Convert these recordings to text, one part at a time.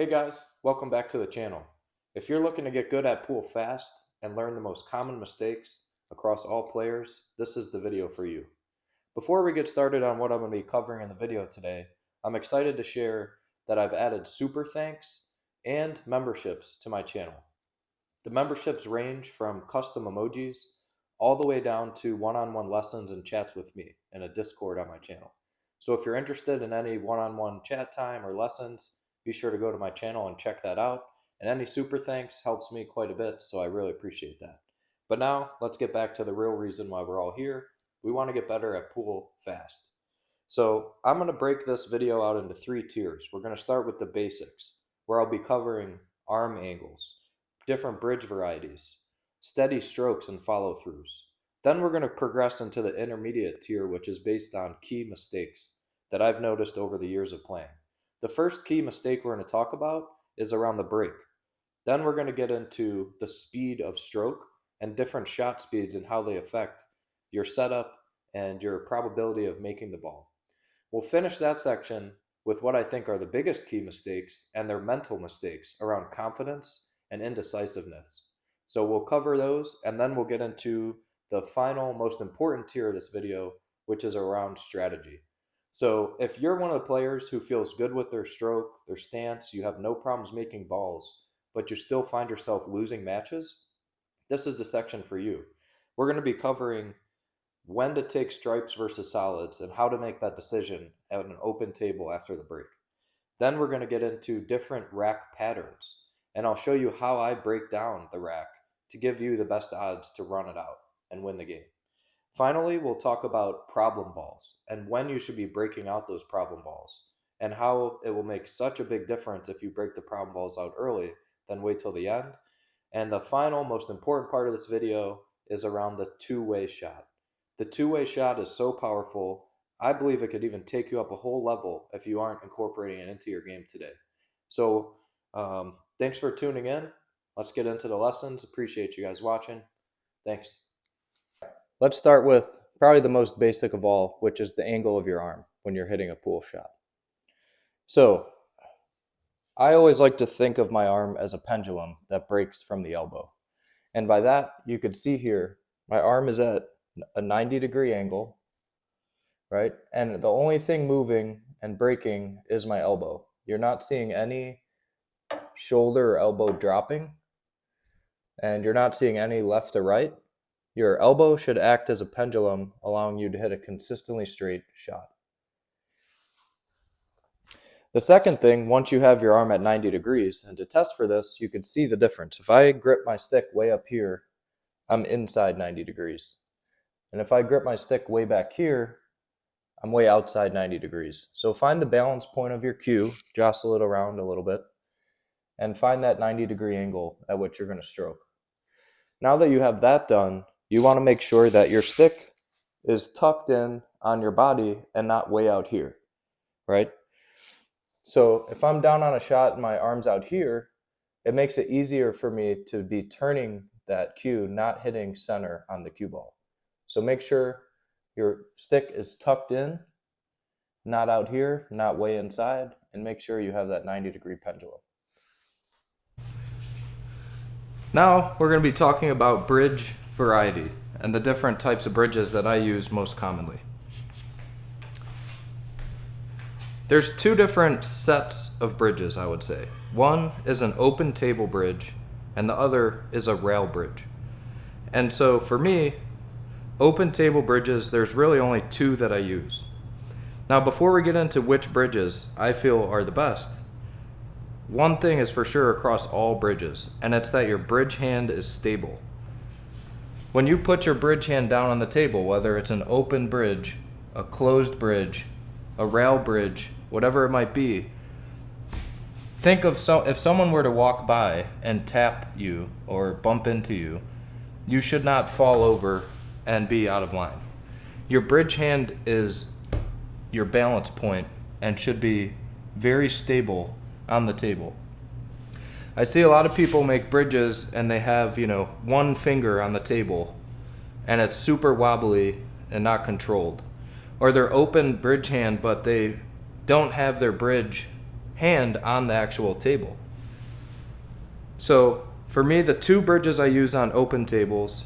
Hey guys, welcome back to the channel. If you're looking to get good at pool fast and learn the most common mistakes across all players, this is the video for you. Before we get started on what I'm going to be covering in the video today, I'm excited to share that I've added super thanks and memberships to my channel. The memberships range from custom emojis all the way down to one-on-one lessons and chats with me in a Discord on my channel. So if you're interested in any one-on-one chat time or lessons, be sure to go to my channel and check that out. And any super thanks helps me quite a bit, so I really appreciate that. But now, let's get back to the real reason why we're all here. We want to get better at pool fast. So I'm going to break this video out into 3 tiers. We're going to start with the basics, where I'll be covering arm angles, different bridge varieties, steady strokes and follow-throughs. Then we're going to progress into the intermediate tier, which is based on key mistakes that I've noticed over the years of playing. The first key mistake we're going to talk about is around the break. Then we're going to get into the speed of stroke and different shot speeds and how they affect your setup and your probability of making the ball. We'll finish that section with what I think are the biggest key mistakes and their mental mistakes around confidence and indecisiveness. So we'll cover those, and then we'll get into the final, most important tier of this video, which is around strategy. So if you're one of the players who feels good with their stroke, their stance, you have no problems making balls, but you still find yourself losing matches, this is the section for you. We're going to be covering when to take stripes versus solids and how to make that decision at an open table after the break. Then we're going to get into different rack patterns, and I'll show you how I break down the rack to give you the best odds to run it out and win the game. Finally, we'll talk about problem balls and when you should be breaking out those problem balls and how it will make such a big difference if you break the problem balls out early than wait till the end. And the final, most important part of this video is around the two-way shot. The two-way shot is so powerful, I believe it could even take you up a whole level if you aren't incorporating it into your game today. So thanks for tuning in. Let's get into the lessons. Appreciate you guys watching. Thanks. Let's start with probably the most basic of all, which is the angle of your arm when you're hitting a pool shot. So I always like to think of my arm as a pendulum that breaks from the elbow. And by that, you could see here, my arm is at a 90-degree angle, right? And the only thing moving and breaking is my elbow. You're not seeing any shoulder or elbow dropping, and you're not seeing any left or right. Your elbow should act as a pendulum, allowing you to hit a consistently straight shot. The second thing, once you have your arm at 90 degrees, and to test for this, you can see the difference. If I grip my stick way up here, I'm inside 90 degrees. And if I grip my stick way back here, I'm way outside 90 degrees. So find the balance point of your cue, jostle it around a little bit, and find that 90-degree angle at which you're going to stroke. Now that you have that done, you want to make sure that your stick is tucked in on your body and not way out here, right? So if I'm down on a shot and my arm's out here, it makes it easier for me to be turning that cue, not hitting center on the cue ball. So make sure your stick is tucked in, not out here, not way inside, and make sure you have that 90-degree pendulum. Now we're going to be talking about bridge variety and the different types of bridges that I use most commonly. There's 2 different sets of bridges, I would say. One is an open table bridge, and the other is a rail bridge. And so for me, open table bridges, there's really only 2 that I use. Now before we get into which bridges I feel are the best, one thing is for sure across all bridges, and it's that your bridge hand is stable. When you put your bridge hand down on the table, whether it's an open bridge, a closed bridge, a rail bridge, whatever it might be, think of if someone were to walk by and tap you or bump into you, you should not fall over and be out of line. Your bridge hand is your balance point and should be very stable on the table. I see a lot of people make bridges and they have, one finger on the table and it's super wobbly and not controlled. Or they're open bridge hand, but they don't have their bridge hand on the actual table. So for me, the two bridges I use on open tables,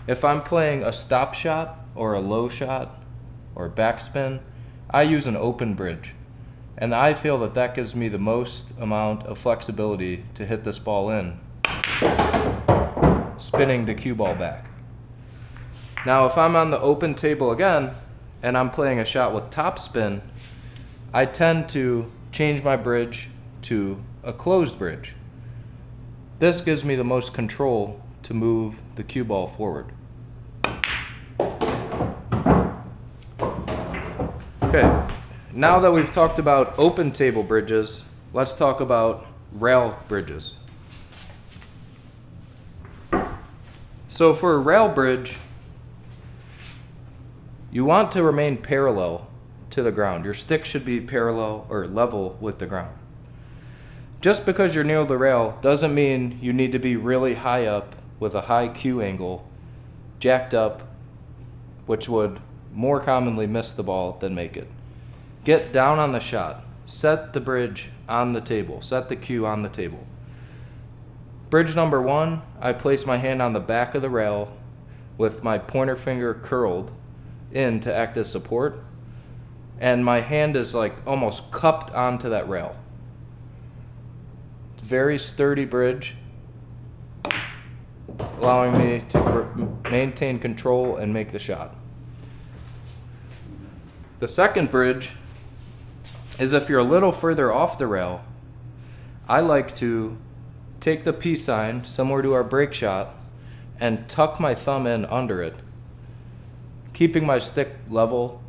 if I'm playing a stop shot or a low shot or backspin, I use an open bridge. And I feel that that gives me the most amount of flexibility to hit this ball in, spinning the cue ball back. Now if I'm on the open table again, and I'm playing a shot with topspin, I tend to change my bridge to a closed bridge. This gives me the most control to move the cue ball forward. Okay, now that we've talked about open table bridges, let's talk about rail bridges. So for a rail bridge, you want to remain parallel to the ground. Your stick should be parallel or level with the ground. Just because you're near the rail doesn't mean you need to be really high up with a high cue angle, jacked up, which would more commonly miss the ball than make it. Get down on the shot. Set the bridge on the table. Set the cue on the table. Bridge number 1, I place my hand on the back of the rail with my pointer finger curled in to act as support, and my hand is like almost cupped onto that rail. Very sturdy bridge, allowing me to maintain control and make the shot. The second bridge is if you're a little further off the rail, I like to take the peace sign, similar to our break shot, and tuck my thumb in under it, keeping my stick level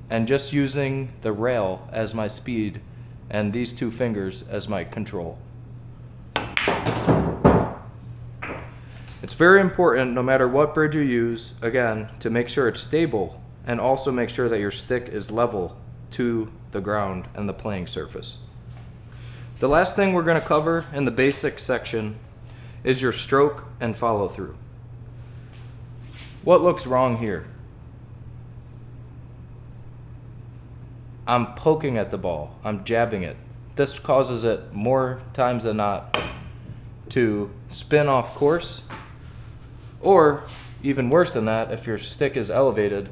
and just using the rail as my speed and these two fingers as my control. It's very important, no matter what bridge you use, again, to make sure it's stable and also make sure that your stick is level to the ground and the playing surface. The last thing we're going to cover in the basic section is your stroke and follow through. What looks wrong here? I'm poking at the ball. I'm jabbing it. This causes it more times than not to spin off course, or even worse than that, if your stick is elevated,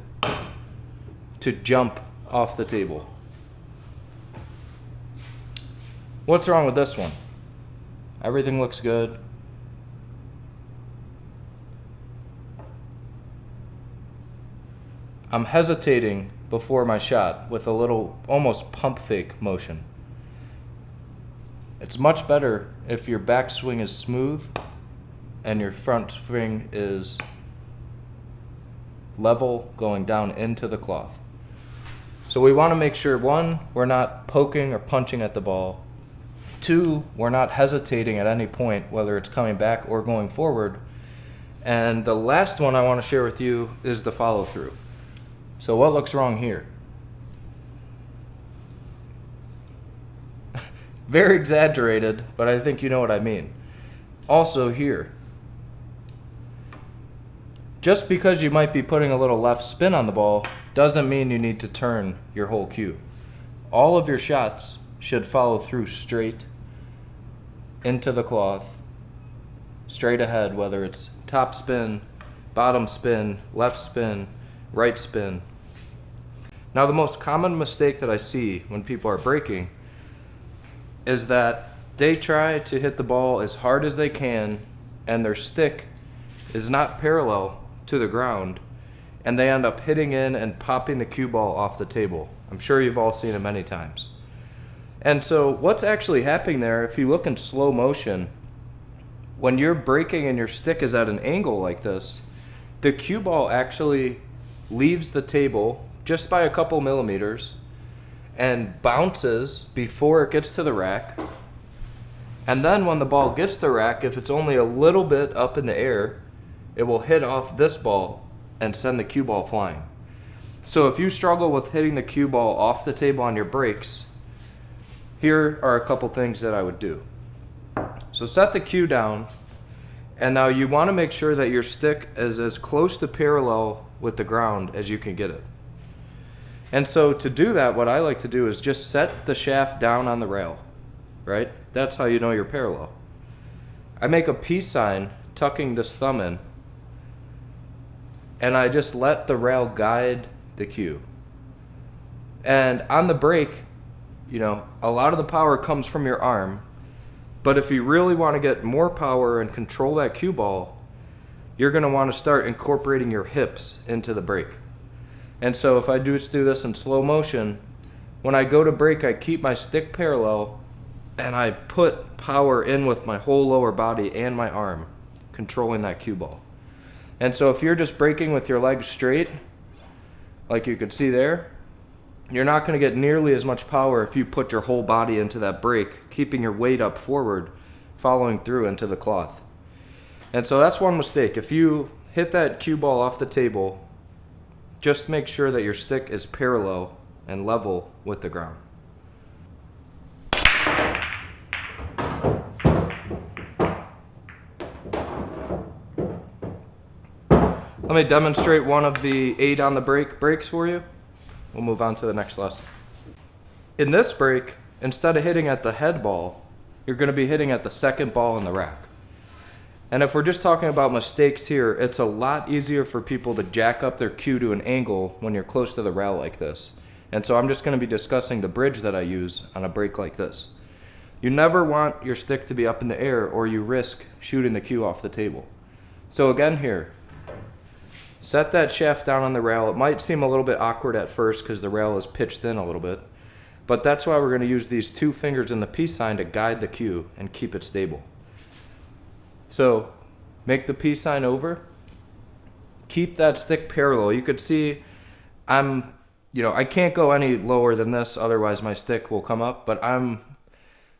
to jump off the table. What's wrong with this one? Everything looks good. I'm hesitating before my shot with a little almost pump fake motion. It's much better if your backswing is smooth and your front swing is level going down into the cloth. So we want to make sure, 1, we're not poking or punching at the ball. 2, we're not hesitating at any point, whether it's coming back or going forward. And the last one I want to share with you is the follow through. So what looks wrong here? Very exaggerated, but I think you know what I mean. Also here, just because you might be putting a little left spin on the ball doesn't mean you need to turn your whole cue. All of your shots should follow through straight into the cloth, straight ahead, whether it's top spin, bottom spin, left spin, right spin. Now the most common mistake that I see when people are breaking is that they try to hit the ball as hard as they can and their stick is not parallel to the ground, and they end up hitting in and popping the cue ball off the table. I'm sure you've all seen it many times. And so what's actually happening there, if you look in slow motion, when you're breaking and your stick is at an angle like this, the cue ball actually leaves the table just by a couple millimeters and bounces before it gets to the rack. And then when the ball gets to the rack, if it's only a little bit up in the air, it will hit off this ball and send the cue ball flying. So if you struggle with hitting the cue ball off the table on your breaks, here are a couple things that I would do. So set the cue down, and now you want to make sure that your stick is as close to parallel with the ground as you can get it. And so to do that, what I like to do is just set the shaft down on the rail, right? That's how you know you're parallel. I make a peace sign, tucking this thumb in, and I just let the rail guide the cue. And on the break, you know, a lot of the power comes from your arm, but if you really want to get more power and control that cue ball, you're going to want to start incorporating your hips into the break. And so if I just do this in slow motion, when I go to break, I keep my stick parallel and I put power in with my whole lower body and my arm, controlling that cue ball. And so if you're just breaking with your legs straight, like you could see there, you're not going to get nearly as much power if you put your whole body into that break, keeping your weight up forward, following through into the cloth. And so that's one mistake. If you hit that cue ball off the table, just make sure that your stick is parallel and level with the ground. Let me demonstrate one of the 8 on the break breaks for you. We'll move on to the next lesson. In this break, instead of hitting at the head ball, you're going to be hitting at the second ball in the rack. And if we're just talking about mistakes here, it's a lot easier for people to jack up their cue to an angle when you're close to the rail like this. And so I'm just going to be discussing the bridge that I use on a break like this. You never want your stick to be up in the air or you risk shooting the cue off the table. So again here, set that shaft down on the rail. It might seem a little bit awkward at first because the rail is pitched in a little bit, but that's why we're going to use these 2 fingers in the peace sign to guide the cue and keep it stable. So make the peace sign over, keep that stick parallel. You could see I can't go any lower than this, otherwise my stick will come up, but I'm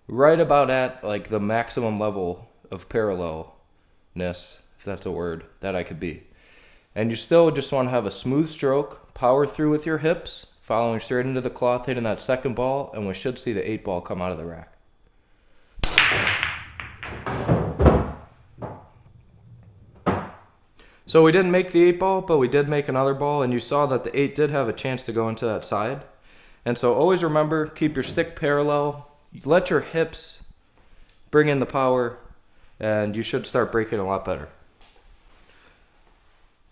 right about at like the maximum level of parallelness, if that's a word, that I could be. And you still just want to have a smooth stroke, power through with your hips, following straight into the cloth, hitting that second ball, and we should see the 8 ball come out of the rack. So we didn't make the 8 ball, but we did make another ball, and you saw that the 8 did have a chance to go into that side. And so always remember, keep your stick parallel, let your hips bring in the power, and you should start breaking a lot better.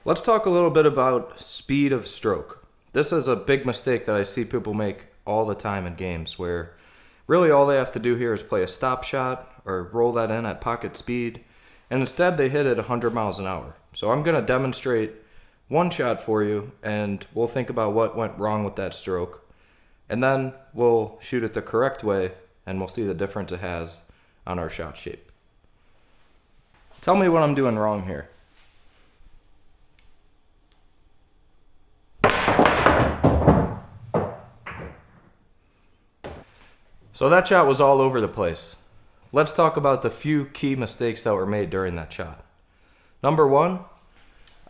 Let's talk a little bit about speed of stroke. This is a big mistake that I see people make all the time in games, where really all they have to do here is play a stop shot or roll that in at pocket speed, and instead they hit it 100 miles an hour. So I'm going to demonstrate one shot for you, and we'll think about what went wrong with that stroke, and then we'll shoot it the correct way, and we'll see the difference it has on our shot shape. Tell me what I'm doing wrong here. So that shot was all over the place. Let's talk about the few key mistakes that were made during that shot. Number 1,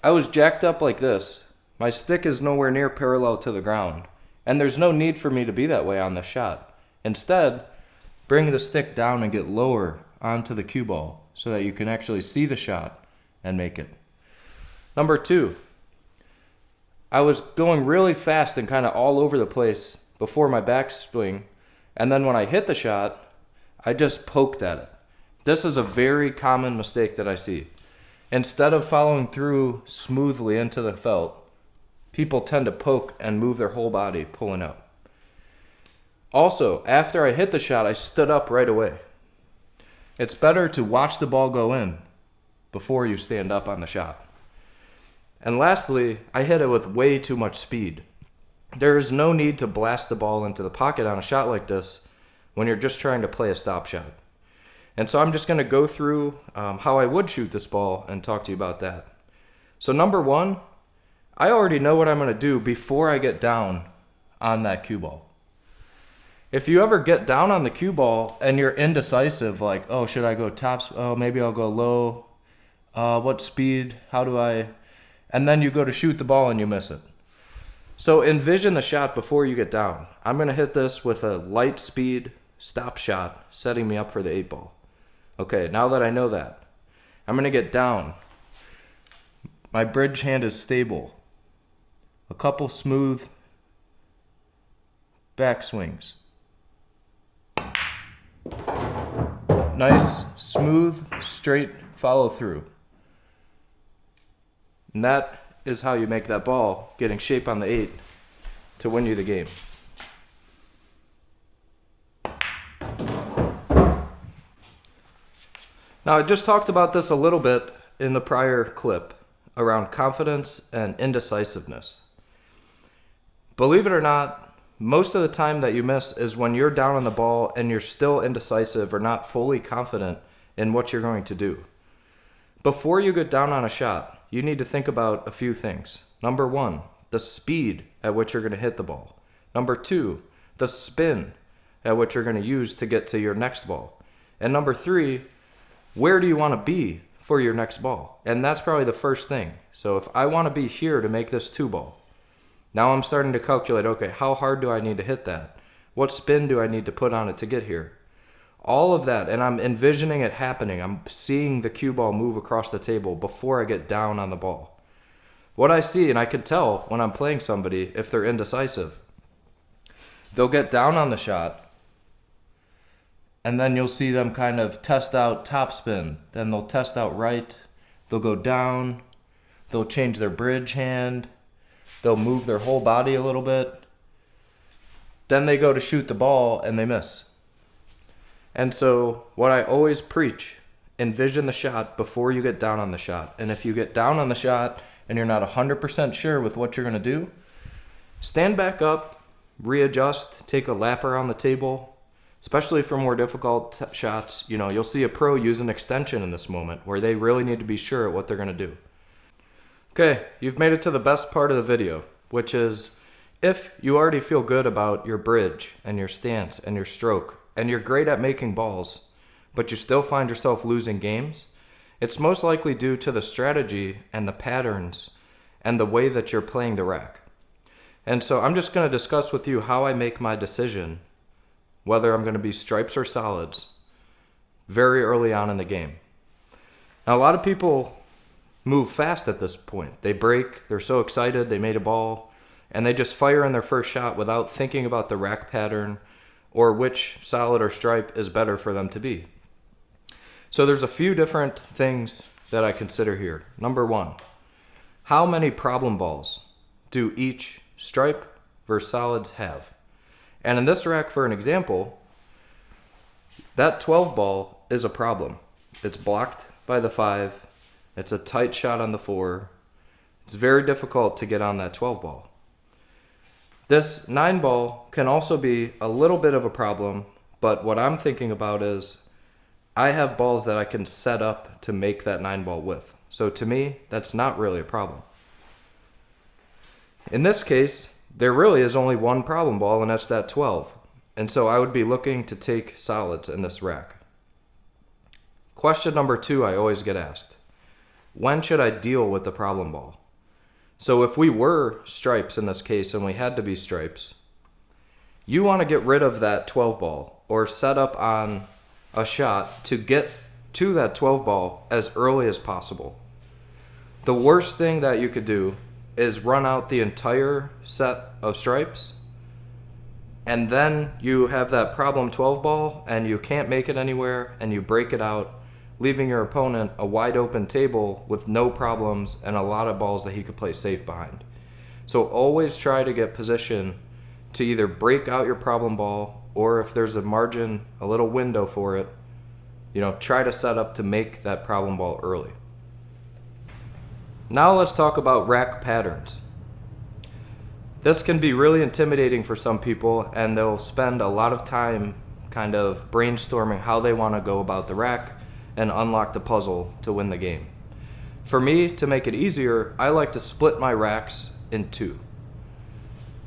I was jacked up like this. My stick is nowhere near parallel to the ground, and there's no need for me to be that way on the shot. Instead, bring the stick down and get lower onto the cue ball so that you can actually see the shot and make it. Number 2, I was going really fast and kind of all over the place before my backswing, and then when I hit the shot, I just poked at it. This is a very common mistake that I see. Instead of following through smoothly into the felt, people tend to poke and move their whole body, pulling up. Also, after I hit the shot, I stood up right away. It's better to watch the ball go in before you stand up on the shot. And lastly, I hit it with way too much speed. There is no need to blast the ball into the pocket on a shot like this when you're just trying to play a stop shot. And so I'm just going to go through how I would shoot this ball and talk to you about that. So number 1, I already know what I'm going to do before I get down on that cue ball. If you ever get down on the cue ball and you're indecisive, like, oh, should I go top? Oh, maybe I'll go low. What speed? How do I? And then you go to shoot the ball and you miss it. So envision the shot before you get down. I'm going to hit this with a light speed stop shot, setting me up for the 8 ball. Okay, now that I know that, I'm going to get down. My bridge hand is stable. A couple smooth backswings. Nice, smooth, straight follow through. And that is how you make that ball getting shape on the 8 to win you the game. Now, I just talked about this a little bit in the prior clip around confidence and indecisiveness. Believe it or not, most of the time that you miss is when you're down on the ball and you're still indecisive or not fully confident in what you're going to do. Before you get down on a shot, you need to think about a few things. Number 1, the speed at which you're going to hit the ball. Number 2, the spin at which you're going to use to get to your next ball. And number 3, where do you want to be for your next ball? And that's probably the first thing. So if I want to be here to make this 2-ball, now I'm starting to calculate, okay, how hard do I need to hit that? What spin do I need to put on it to get here? All of that, and I'm envisioning it happening. I'm seeing the cue ball move across the table before I get down on the ball. What I see, and I can tell when I'm playing somebody if they're indecisive, they'll get down on the shot, and then you'll see them kind of test out topspin. Then they'll test out right. They'll go down. They'll change their bridge hand. They'll move their whole body a little bit. Then they go to shoot the ball and they miss. And so what I always preach, envision the shot before you get down on the shot. And if you get down on the shot and you're not 100% sure with what you're going to do, stand back up, readjust, take a lap around the table. Especially for more difficult shots, you'll see a pro use an extension in this moment where they really need to be sure at what they're going to do. Okay, you've made it to the best part of the video, which is if you already feel good about your bridge and your stance and your stroke, and you're great at making balls, but you still find yourself losing games, it's most likely due to the strategy and the patterns and the way that you're playing the rack. And so I'm just going to discuss with you how I make my decision whether I'm going to be stripes or solids very early on in the game. Now, a lot of people move fast at this point. They break, they're so excited, they made a ball, and they just fire in their first shot without thinking about the rack pattern or which solid or stripe is better for them to be. So there's a few different things that I consider here. Number 1, how many problem balls do each stripe versus solids have? And in this rack, for an example, that 12 ball is a problem. It's blocked by the 5. It's a tight shot on the 4. It's very difficult to get on that 12 ball. This 9 ball can also be a little bit of a problem, but what I'm thinking about is I have balls that I can set up to make that 9 ball with. So to me, that's not really a problem. In this case, there really is only one problem ball, and that's that 12. And so I would be looking to take solids in this rack. Question number 2 I always get asked. When should I deal with the problem ball? So if we were stripes in this case, and we had to be stripes, you want to get rid of that 12 ball or set up on a shot to get to that 12 ball as early as possible. The worst thing that you could do is run out the entire set of stripes, and then you have that problem 12 ball and you can't make it anywhere and you break it out, leaving your opponent a wide open table with no problems and a lot of balls that he could play safe behind. So always try to get position to either break out your problem ball, or if there's a margin, a little window for it, try to set up to make that problem ball early. Now let's talk about rack patterns. This can be really intimidating for some people, and they'll spend a lot of time kind of brainstorming how they want to go about the rack and unlock the puzzle to win the game. For me, to make it easier, I like to split my racks in 2.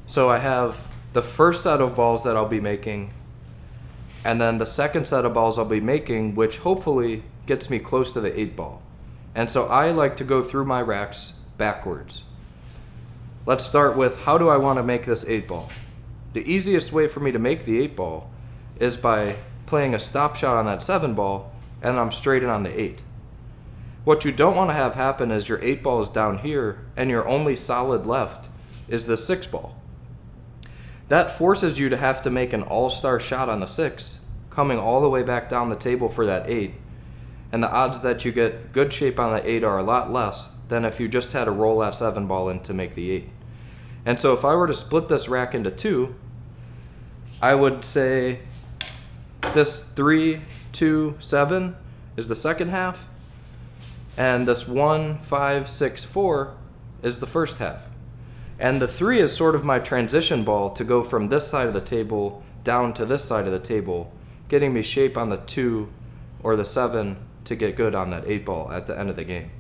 So I have the first set of balls that I'll be making, and then the second set of balls I'll be making, which hopefully gets me close to the 8 ball. And so I like to go through my racks backwards. Let's start with, how do I want to make this 8 ball? The easiest way for me to make the 8 ball is by playing a stop shot on that 7 ball, and I'm straight in on the 8. What you don't want to have happen is your 8 ball is down here, and your only solid left is the 6 ball. That forces you to have to make an all-star shot on the 6, coming all the way back down the table for that 8. And the odds that you get good shape on the 8 are a lot less than if you just had to roll that 7 ball in to make the 8. And so if I were to split this rack into 2, I would say this 3, 2, 7 is the second half, and this 1, 5, 6, 4 is the first half. And the 3 is sort of my transition ball to go from this side of the table down to this side of the table, getting me shape on the 2 or the 7 to get good on that 8 ball at the end of the game.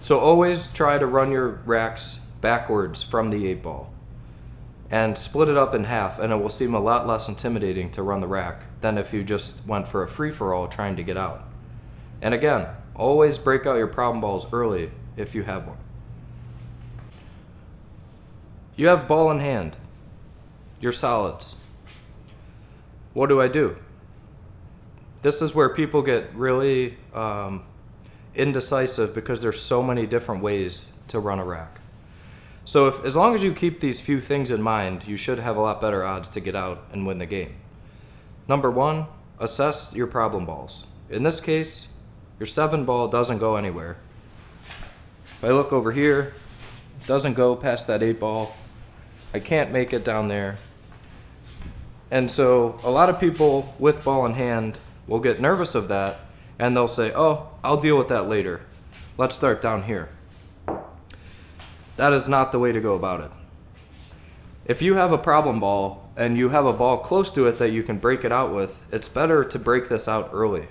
So always try to run your racks backwards from the 8 ball and split it up in half, and it will seem a lot less intimidating to run the rack than if you just went for a free-for-all trying to get out. And again, always break out your problem balls early if you have one. You have ball in hand, your solids. What do? This is where people get really indecisive because there's so many different ways to run a rack. So as long as you keep these few things in mind, you should have a lot better odds to get out and win the game. Number 1, assess your problem balls. In this case, your 7 ball doesn't go anywhere. If I look over here, it doesn't go past that 8 ball. I can't make it down there. And so a lot of people with ball in hand will get nervous of that, and they'll say, oh, I'll deal with that later. Let's start down here. That is not the way to go about it. If you have a problem ball and you have a ball close to it that you can break it out with, it's better to break this out early.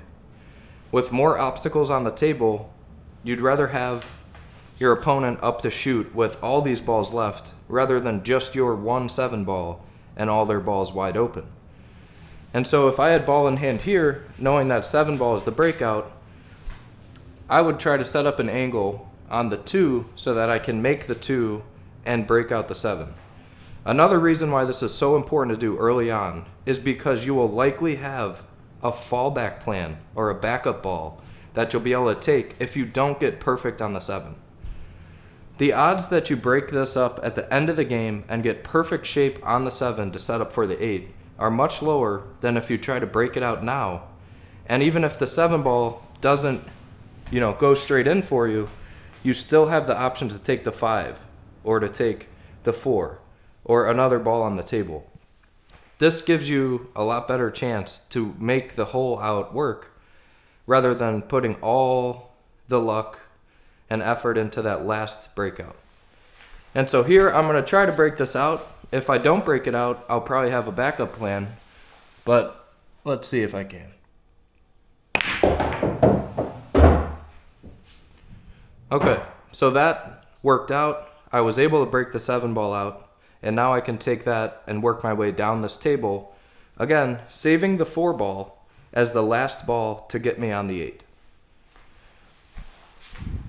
With more obstacles on the table, you'd rather have your opponent up to shoot with all these balls left rather than just your 1-7 ball and all their balls wide open. And so if I had ball in hand here, knowing that 7 ball is the breakout, I would try to set up an angle on the 2 so that I can make the 2 and break out the 7. Another reason why this is so important to do early on is because you will likely have a fallback plan or a backup ball that you'll be able to take if you don't get perfect on the 7. The odds that you break this up at the end of the game and get perfect shape on the 7 to set up for the 8 are much lower than if you try to break it out now. And even if the 7 ball doesn't, go straight in for you, you still have the option to take the 5 or to take the 4 or another ball on the table. This gives you a lot better chance to make the hole out work rather than putting all the luck and effort into that last breakout. And so here I'm going to try to break this out. If I don't break it out, I'll probably have a backup plan, but let's see if I can. Okay, so that worked out. I was able to break the 7 ball out, and now I can take that and work my way down this table, again, saving the 4 ball as the last ball to get me on the 8.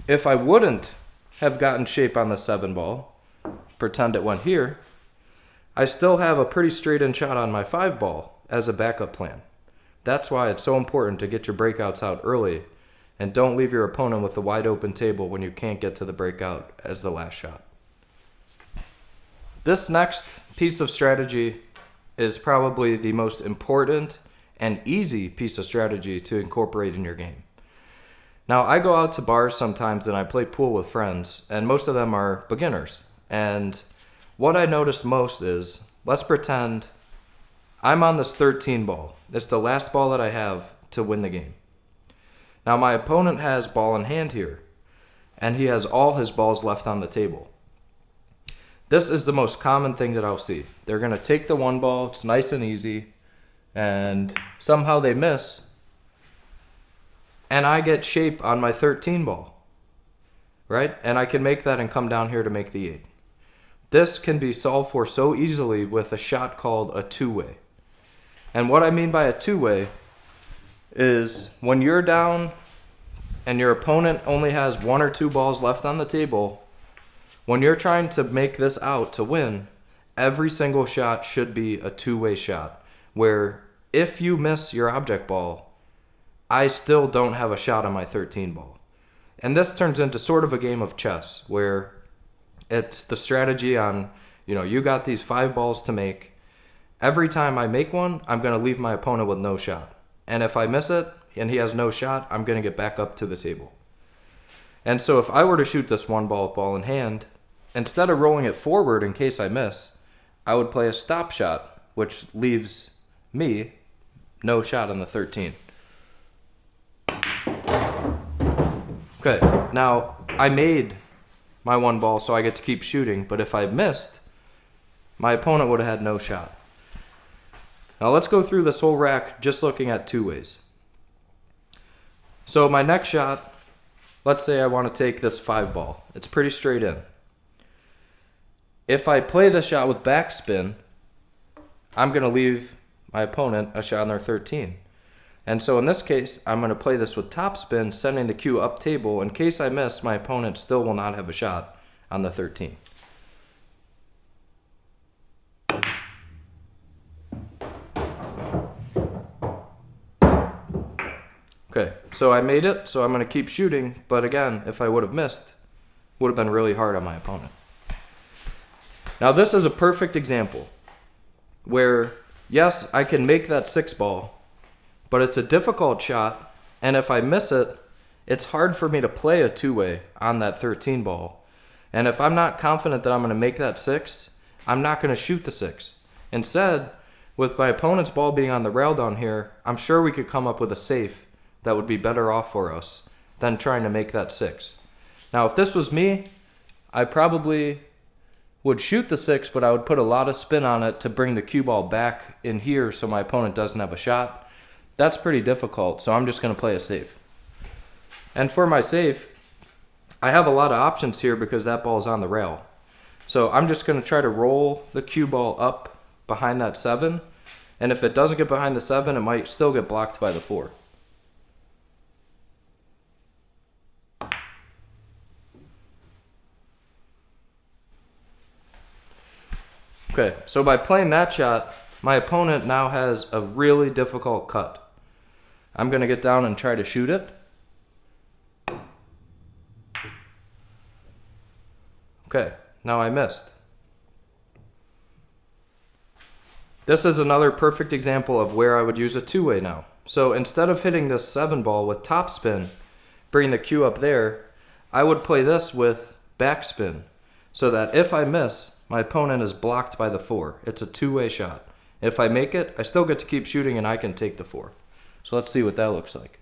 If I wouldn't have gotten shape on the 7 ball, pretend it went here, I still have a pretty straight in shot on my 5 ball as a backup plan. That's why it's so important to get your breakouts out early and don't leave your opponent with the wide open table when you can't get to the breakout as the last shot. This next piece of strategy is probably the most important and easy piece of strategy to incorporate in your game. Now, I go out to bars sometimes and I play pool with friends, and most of them are beginners. And what I notice most is, let's pretend I'm on this 13 ball. It's the last ball that I have to win the game. Now, my opponent has ball in hand here, and he has all his balls left on the table. This is the most common thing that I'll see. They're going to take the 1 ball, it's nice and easy, and somehow they miss, and I get shape on my 13 ball, right? And I can make that and come down here to make the 8. This can be solved for so easily with a shot called a 2-way. And what I mean by a 2-way is when you're down and your opponent only has 1 or 2 balls left on the table, when you're trying to make this out to win, every single shot should be a 2-way shot, where if you miss your object ball, I still don't have a shot on my 13 ball. And this turns into sort of a game of chess, where It's the strategy on, you got these 5 balls to make. Every time I make one, I'm going to leave my opponent with no shot. And if I miss it and he has no shot, I'm going to get back up to the table. And so if I were to shoot this 1 ball with ball in hand, instead of rolling it forward in case I miss, I would play a stop shot, which leaves me no shot on the 13. Okay, now I made my 1 ball, so I get to keep shooting, but if I missed, my opponent would have had no shot. Now let's go through this whole rack just looking at 2 ways. So my next shot, let's say I want to take this 5 ball. It's pretty straight in. If I play this shot with backspin, I'm going to leave my opponent a shot on their 13. And so in this case, I'm going to play this with topspin, sending the cue up table. In case I miss, my opponent still will not have a shot on the 13. Okay, so I made it, so I'm going to keep shooting. But again, if I would have missed, it would have been really hard on my opponent. Now this is a perfect example where, yes, I can make that 6 ball, but it's a difficult shot, and if I miss it, it's hard for me to play a 2-way on that 13 ball. And if I'm not confident that I'm going to make that 6, I'm not going to shoot the 6. Instead, with my opponent's ball being on the rail down here, I'm sure we could come up with a safe that would be better off for us than trying to make that 6. Now, if this was me, I probably would shoot the 6, but I would put a lot of spin on it to bring the cue ball back in here so my opponent doesn't have a shot. That's pretty difficult, so I'm just going to play a safe. And for my safe, I have a lot of options here because that ball is on the rail. So I'm just going to try to roll the cue ball up behind that 7, and if it doesn't get behind the 7, it might still get blocked by the 4. Okay, so by playing that shot, my opponent now has a really difficult cut. I'm going to get down and try to shoot it. Okay, now I missed. This is another perfect example of where I would use a 2-way now. So instead of hitting this 7 ball with topspin, bring the cue up there, I would play this with backspin, so that if I miss, my opponent is blocked by the 4. It's a 2-way shot. If I make it, I still get to keep shooting and I can take the 4. So let's see what that looks like.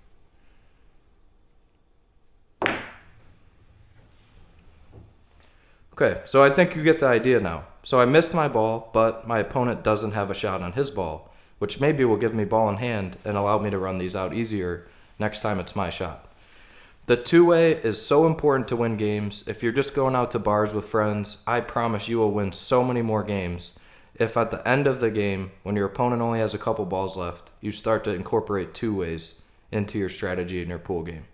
Okay, so I think you get the idea now. So I missed my ball, but my opponent doesn't have a shot on his ball, which maybe will give me ball in hand and allow me to run these out easier next time it's my shot. The 2-way is so important to win games. If you're just going out to bars with friends, I promise you will win so many more games if at the end of the game, when your opponent only has a couple balls left, you start to incorporate 2-ways into your strategy in your pool game.